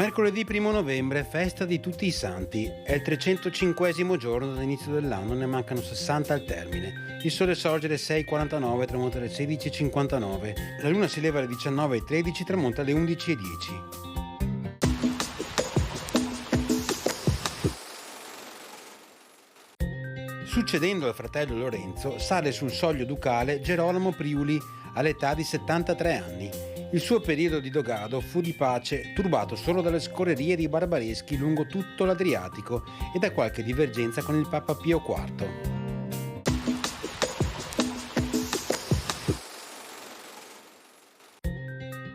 Mercoledì 1 novembre, festa di tutti i santi. È il 305esimo giorno dall'inizio dell'anno, ne mancano 60 al termine. Il sole sorge alle 6:49, tramonta alle 16:59. La luna si leva alle 19:13, tramonta alle 11:10. Succedendo al fratello Lorenzo, sale sul soglio ducale Gerolamo Priuli all'età di 73 anni. Il suo periodo di dogado fu di pace, turbato solo dalle scorrerie di barbareschi lungo tutto l'Adriatico e da qualche divergenza con il Papa Pio IV.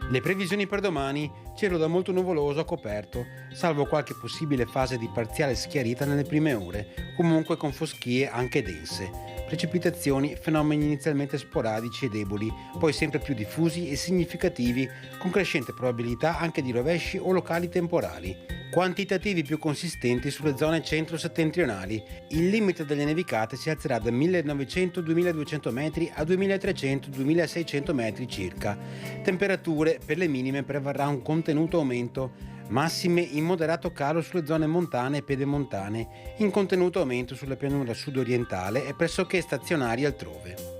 Le previsioni per domani: cielo da molto nuvoloso a coperto, salvo qualche possibile fase di parziale schiarita nelle prime ore, comunque con foschie anche dense. Precipitazioni, fenomeni inizialmente sporadici e deboli, poi sempre più diffusi e significativi, con crescente probabilità anche di rovesci o locali temporali. Quantitativi più consistenti sulle zone centro-settentrionali. Il limite delle nevicate si alzerà da 1900-2200 metri a 2300-2600 metri circa. Temperature: per le minime prevarrà un contenuto aumento, massime in moderato calo sulle zone montane e pedemontane, in contenuto aumento sulla pianura sud-orientale e pressoché stazionari altrove.